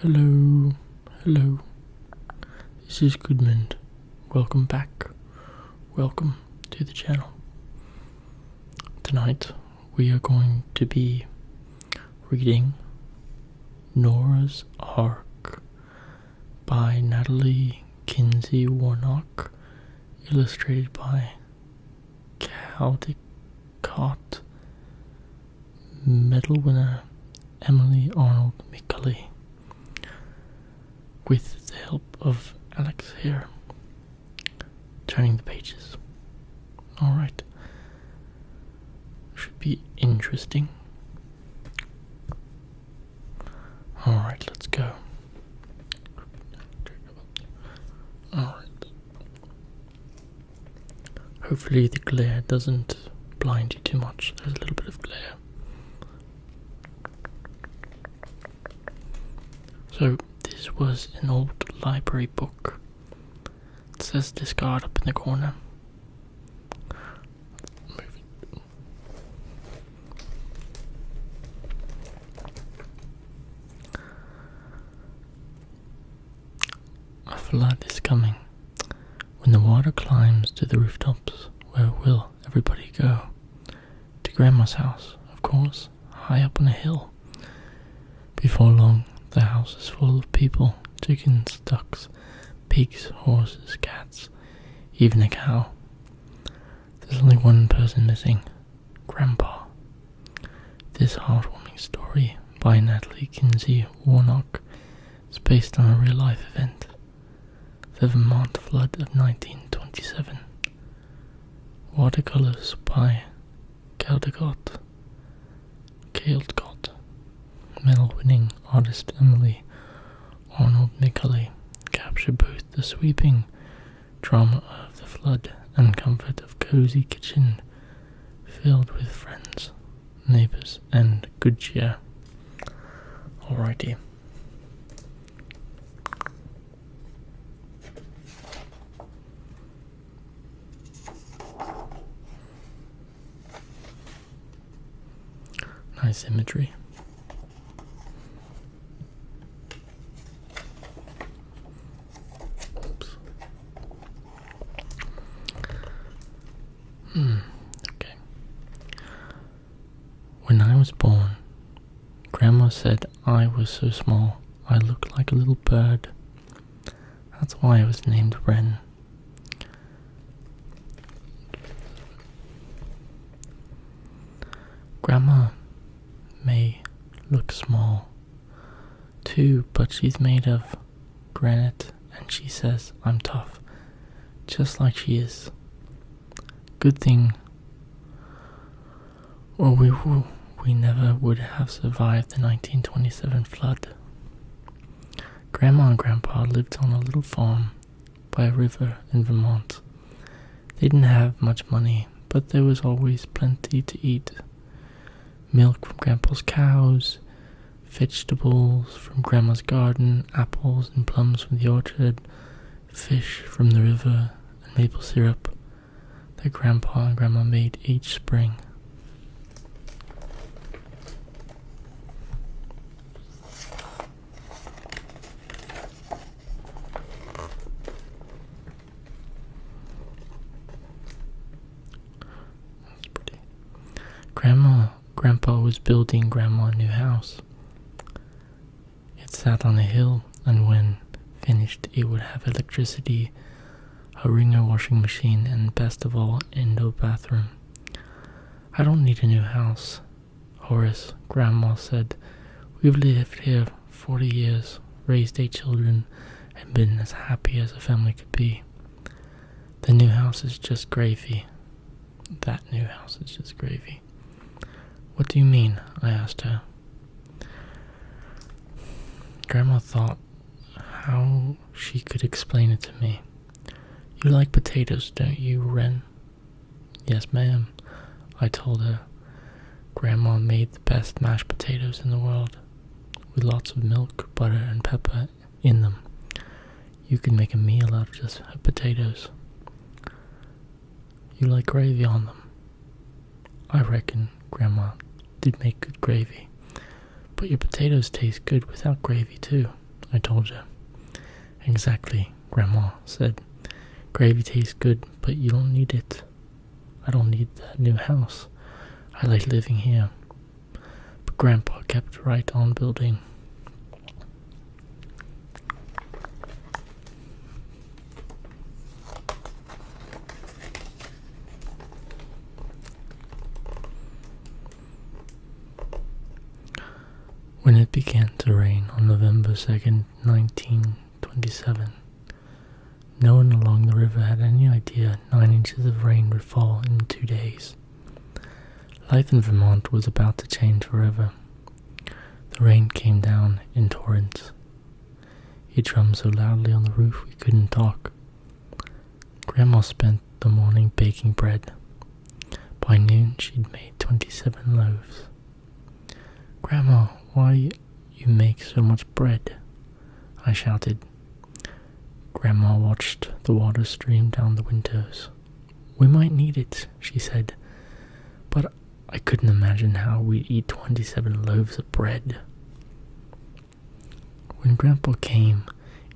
Hello, hello. This is Gudmund. Welcome back. Welcome to the channel. Tonight we are going to be reading Nora's Ark by Natalie Kinsey Warnock, illustrated by Caldecott, medal winner Emily Arnold McCulley, with the help of Alex here, turning the pages. Alright. Should be interesting. Alright, let's go. Alright. Hopefully the glare doesn't blind you too much. There's a little bit of glare. So, this was an old library book. It says discard up in the corner. Move it. A flood is coming. When the water climbs to the rooftops, where will everybody go? To Grandma's house, of course, high up on a hill. Before long, the house is full of people, chickens, ducks, pigs, horses, cats, even a cow. There's only one person missing, Grandpa. This heartwarming story by Natalie Kinsey Warnock is based on a real-life event, the Vermont flood of 1927. Watercolors by Caldecott. Medal-winning artist Emily Arnold McCulley captured both the sweeping drama of the flood and comfort of cozy kitchen filled with friends, neighbors, and good cheer. Alrighty. Nice imagery. Okay. When I was born, Grandma said I was so small I looked like a little bird. That's why I was named Wren. Grandma may look small too, but she's made of granite, and she says I'm tough, just like she is. Good thing, or we never would have survived the 1927 flood. Grandma and Grandpa lived on a little farm by a river in Vermont. They didn't have much money, but there was always plenty to eat. Milk from Grandpa's cows, vegetables from Grandma's garden, apples and plums from the orchard, fish from the river, and maple syrup that Grandpa and Grandma made each spring. That's pretty. Grandpa was building Grandma a new house. It sat on a hill, and when finished it would have electricity, a Ringer washing machine, and best of all, indoor bathroom. I don't need a new house, Horace, Grandma said. We've lived here 40 years, raised 8 children, and been as happy as a family could be. The new house is just gravy. That new house is just gravy. What do you mean? I asked her. Grandma thought how she could explain it to me. You like potatoes, don't you, Wren? Yes, ma'am, I told her. Grandma made the best mashed potatoes in the world, with lots of milk, butter, and pepper in them. You could make a meal out of just potatoes. You like gravy on them? I reckon Grandma did make good gravy, but your potatoes taste good without gravy too. I told her. Exactly, Grandma said. Gravy tastes good, but you don't need it. I don't need that new house. I like living here. But Grandpa kept right on building. When it began to rain on November 2nd, 1927, no one along the river had any idea 9 inches of rain would fall in 2 days. Life in Vermont was about to change forever. The rain came down in torrents. It drummed so loudly on the roof we couldn't talk. Grandma spent the morning baking bread. By noon she'd made 27 loaves. Grandma, why you make so much bread? I shouted. Grandma watched the water stream down the windows. We might need it, she said, but I couldn't imagine how we'd eat 27 loaves of bread. When Grandpa came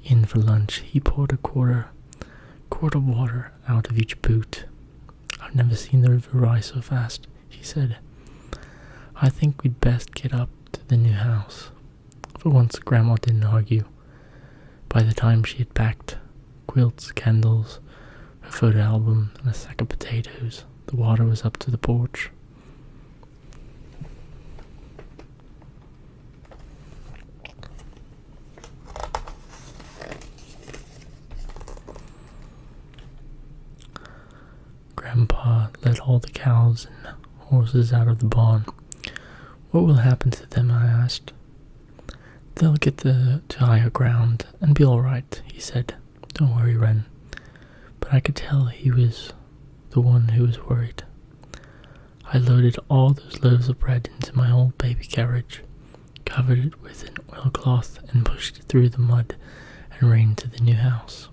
in for lunch, he poured a quart of water out of each boot. I've never seen the river rise so fast, he said. I think we'd best get up to the new house. For once, Grandma didn't argue. By the time she had packed quilts, candles, her photo album, and a sack of potatoes, the water was up to the porch. Grandpa let all the cows and horses out of the barn. What will happen to them? I asked. They'll get to higher ground and be all right, he said. Don't worry, Wren. But I could tell he was the one who was worried. I loaded all those loaves of bread into my old baby carriage, covered it with an oilcloth, and pushed it through the mud and rain to the new house.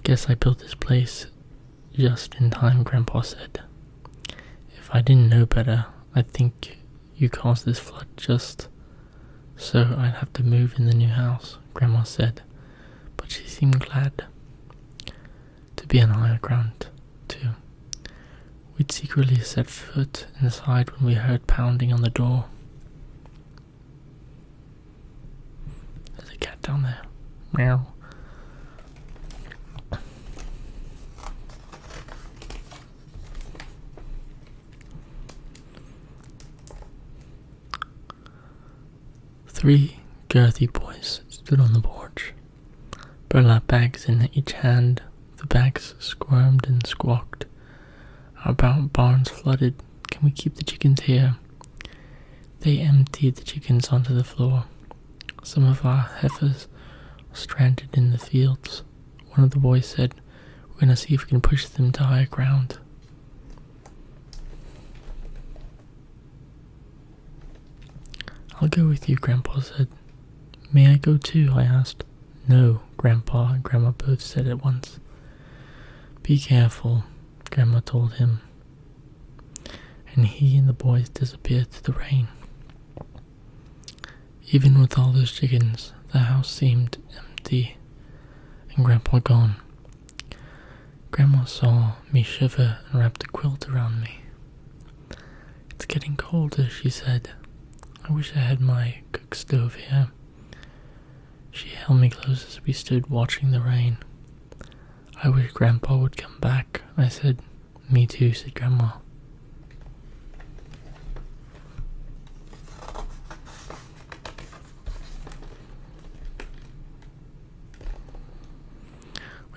Guess I built this place just in time, Grandpa said. If I didn't know better, I'd think you caused this flood just so I'd have to move in the new house, Grandma said, but she seemed glad to be on higher ground, too. We'd secretly set foot inside when we heard pounding on the door. There's a cat down there. Meow. Three girthy boys stood on the porch, burlap bags in each hand. The bags squirmed and squawked. Our barn's flooded. Can we keep the chickens here? They emptied the chickens onto the floor. Some of our heifers are stranded in the fields. One of the boys said, we're going to see if we can push them to higher ground. I'll go with you, Grandpa said. May I go too? I asked. No, Grandpa and Grandma both said at once. Be careful, Grandma told him. And he and the boys disappeared through the rain. Even with all those chickens, the house seemed empty and Grandpa gone. Grandma saw me shiver and wrapped a quilt around me. It's getting colder, she said. I wish I had my cook stove here. She held me close as we stood watching the rain. I wish Grandpa would come back, I said. Me too, said Grandma.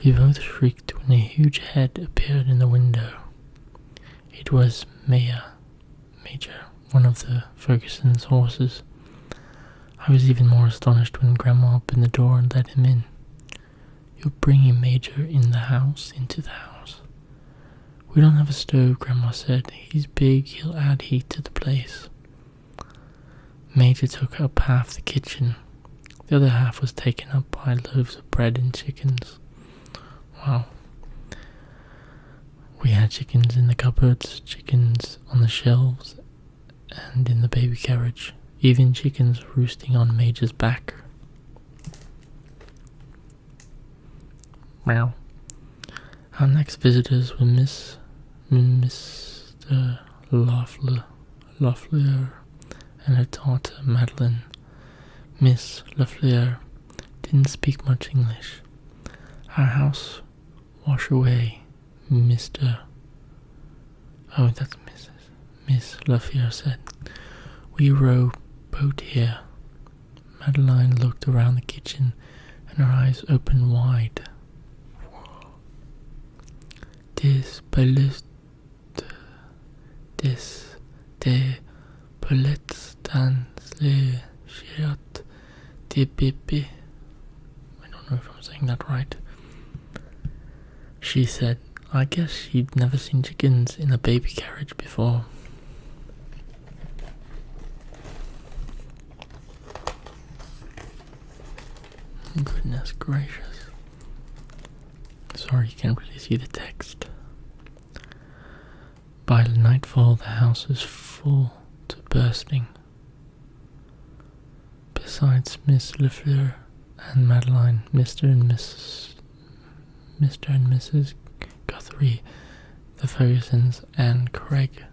We both shrieked when a huge head appeared in the window. It was Major, one of the Ferguson's horses. I was even more astonished when Grandma opened the door and let him in. You're bringing Major into the house? We don't have a stove, Grandma said. He's big, he'll add heat to the place. Major took up half the kitchen. The other half was taken up by loaves of bread and chickens. Wow. We had chickens in the cupboards, chickens on the shelves, and in the baby carriage. even chickens roosting on Major's back. Meow. Our next visitors were Mr. Loeffler and her daughter Madeline. Miss Loeffler didn't speak much English. Our house wash away, Mr. Oh, that's Mrs. Miss Loeffler said. We row boat here. Madeline looked around the kitchen and her eyes opened wide. Des poulettes dans les chiottes de bébé. I don't know if I'm saying that right. She said, I guess she'd never seen chickens in a baby carriage before. Goodness gracious. Sorry, you can't really see the text. By nightfall, the house was full to bursting. Besides Miss Loeffler and Madeline, Mr. and Mrs. Guthrie, the Fergusons, and Craig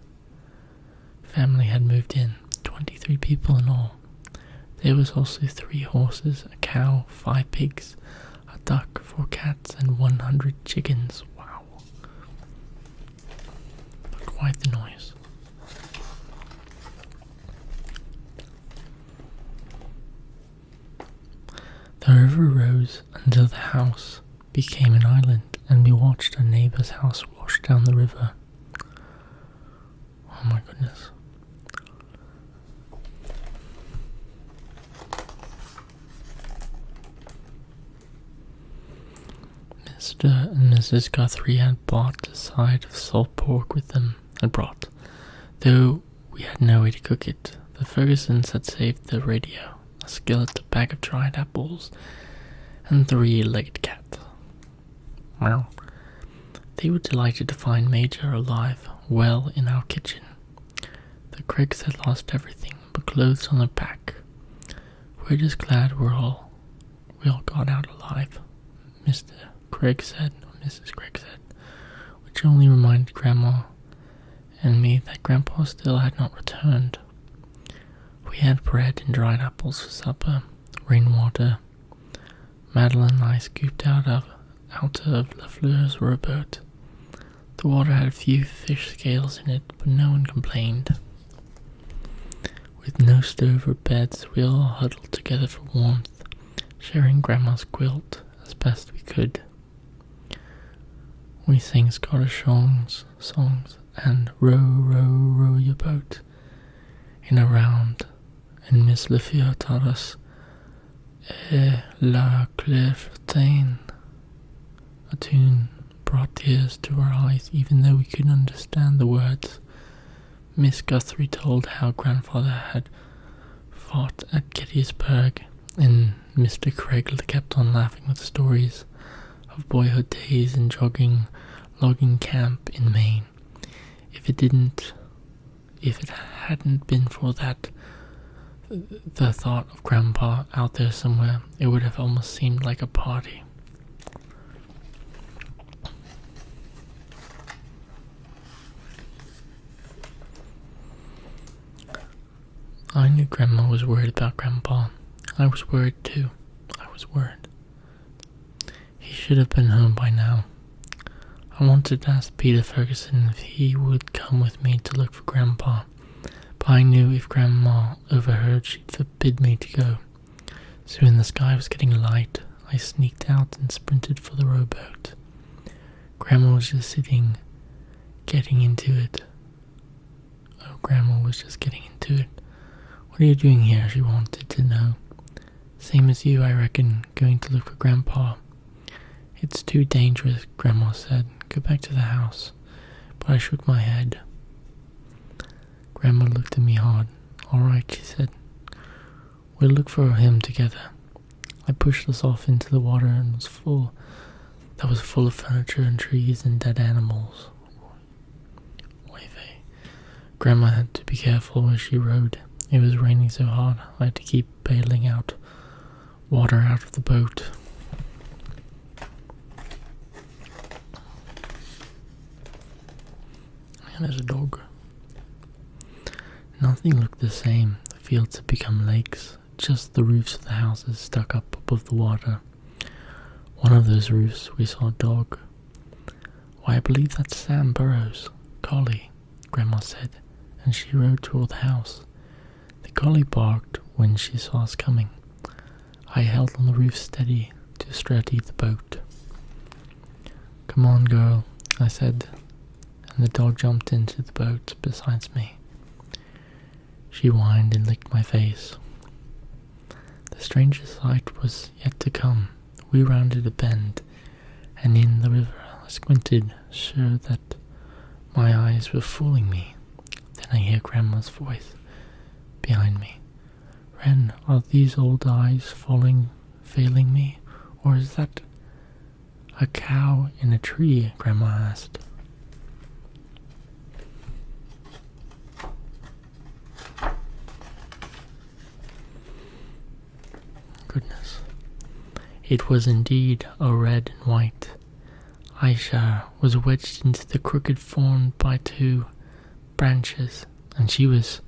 family had moved in. 23 people in all. There was also 3 horses, a cow, 5 pigs, a duck, 4 cats, and 100 chickens. Wow. Quite the noise. The river rose until the house became an island, and we watched a neighbor's house wash down the river. Oh my goodness. Mr. and Mrs. Guthrie had bought a side of salt pork with them, though we had no way to cook it. The Fergusons had saved the radio, a skillet, a bag of dried apples, and 3-legged cat. Well, they were delighted to find Major alive, well in our kitchen. The Craigs had lost everything but clothes on their back. We're just glad we all got out alive, Mr. Craig said, or Mrs. Craig said, which only reminded Grandma and me that Grandpa still had not returned. We had bread and dried apples for supper, rainwater. Madeline and I scooped out of Loeffler's rowboat. The water had a few fish scales in it, but no one complained. With no stove or beds, we all huddled together for warmth, sharing Grandma's quilt as best we could. We sang Scottish songs, and row, row, row your boat in a round, and Miss Loeffler taught us La Clairefontaine. A tune brought tears to our eyes, even though we couldn't understand the words. Miss Guthrie told how Grandfather had fought at Gettysburg, and Mr. Craig kept on laughing with stories of boyhood days and logging camp in Maine. If it hadn't been for the thought of Grandpa out there somewhere, it would have almost seemed like a party. I knew Grandma was worried about Grandpa. I was worried too. I was worried. He should have been home by now. I wanted to ask Peter Ferguson if he would come with me to look for Grandpa, but I knew if Grandma overheard, she'd forbid me to go. So when the sky was getting light, I sneaked out and sprinted for the rowboat. Grandma was just getting into it. Oh, Grandma was just getting into it. What are you doing here? She wanted to know. Same as you, I reckon, going to look for Grandpa. It's too dangerous, Grandma said. Go back to the house. But I shook my head. Grandma looked at me hard. All right, she said. We'll look for him together. I pushed us off into the water and was full of furniture and trees and dead animals. Grandma had to be careful where she rode. It was raining so hard I had to keep bailing out water out of the boat. And there's a dog. Nothing looked the same. The fields had become lakes. Just the roofs of the houses stuck up above the water. One of those roofs we saw a dog. Why, I believe that's Sam Burrows' collie, Grandma said, and she rode toward the house. The collie barked when she saw us coming. I held on the roof steady to steady the boat. "Come on, girl," I said, and the dog jumped into the boat beside me. She whined and licked my face. The strangest sight was yet to come. We rounded a bend, and in the river I squinted, sure that my eyes were fooling me. Then I hear Grandma's voice behind me. "Wren, are these old eyes failing me, or is that a cow in a tree?" Grandma asked. Goodness. It was indeed a red and white. Aisha was wedged into the crooked formed by two branches, and she was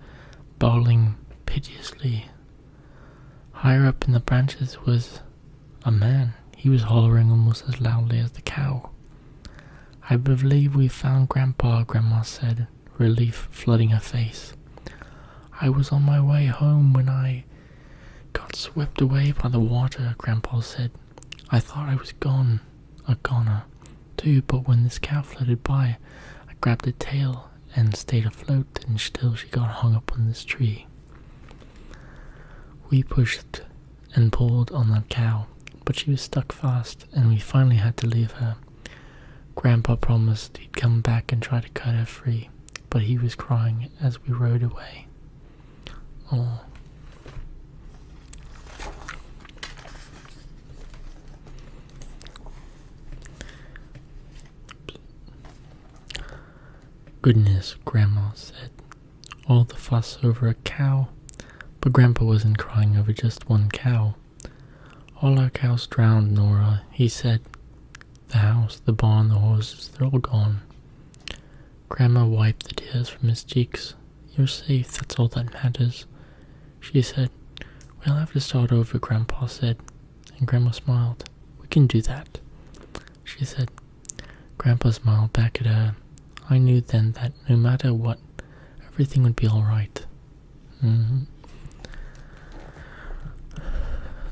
bawling piteously. Higher up in the branches was a man. He was hollering almost as loudly as the cow. "I believe we found Grandpa," Grandma said, relief flooding her face. "I was on my way home when I got swept away by the water," Grandpa said. "I thought I was a goner, too, but when this cow floated by, I grabbed her tail and stayed afloat until she got hung up on this tree." We pushed and pulled on that cow, but she was stuck fast, and we finally had to leave her. Grandpa promised he'd come back and try to cut her free, but he was crying as we rode away. Oh. "Goodness," Grandma said. "All the fuss over a cow." But Grandpa wasn't crying over just one cow. "All our cows drowned, Nora," he said. "The house, the barn, the horses, they're all gone." Grandma wiped the tears from his cheeks. "You're safe, that's all that matters," she said. "We'll have to start over," Grandpa said, and Grandma smiled. "We can do that," she said. Grandpa smiled back at her. I knew then that no matter what, everything would be alright.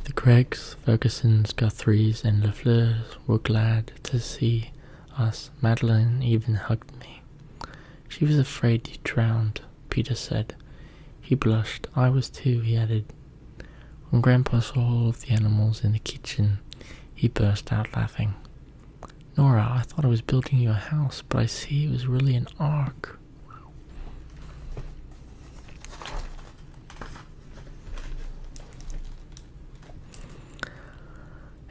The Craigs, Fergusons, Guthrie's, and Lafleurs were glad to see us. Madeline even hugged me. "She was afraid you drowned," Peter said. He blushed. "I was too," he added. When Grandpa saw all of the animals in the kitchen, he burst out laughing. "Nora, I thought I was building you a house, but I see it was really an ark."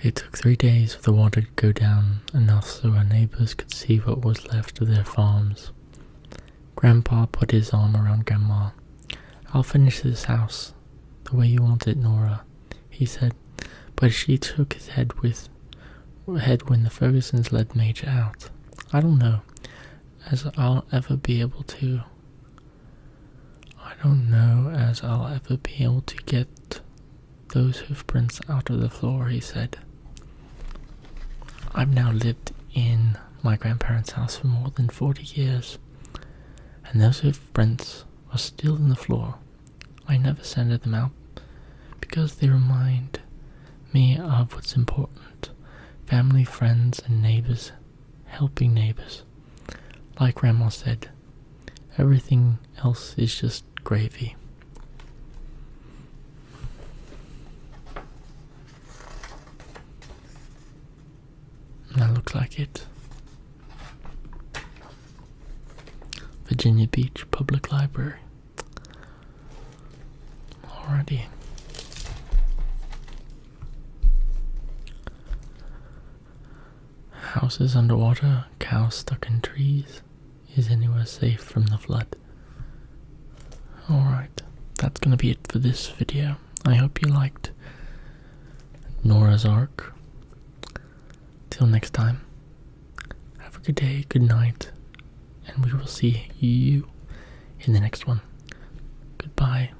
It took 3 days for the water to go down, enough so our neighbors could see what was left of their farms. Grandpa put his arm around Grandma. "I'll finish this house the way you want it, Nora," he said, but she shook his head when the Fergusons led Major out. "I don't know as I'll ever be able to get those hoofprints out of the floor," he said. "I've now lived in my grandparents' house for more than 40 years, and those hoofprints are still in the floor. I never sanded them out because they remind me of what's important. Family, friends, and neighbors, helping neighbors. Like Grandma said, everything else is just gravy." That looks like it. Virginia Beach Public Library. Alrighty. Houses underwater, cows stuck in trees. Is anywhere safe from the flood? Alright, that's that's gonna be it for this video. I hope you liked Nora's Ark. Till next time, have a good day, good night, and we will see you in the next one. Goodbye.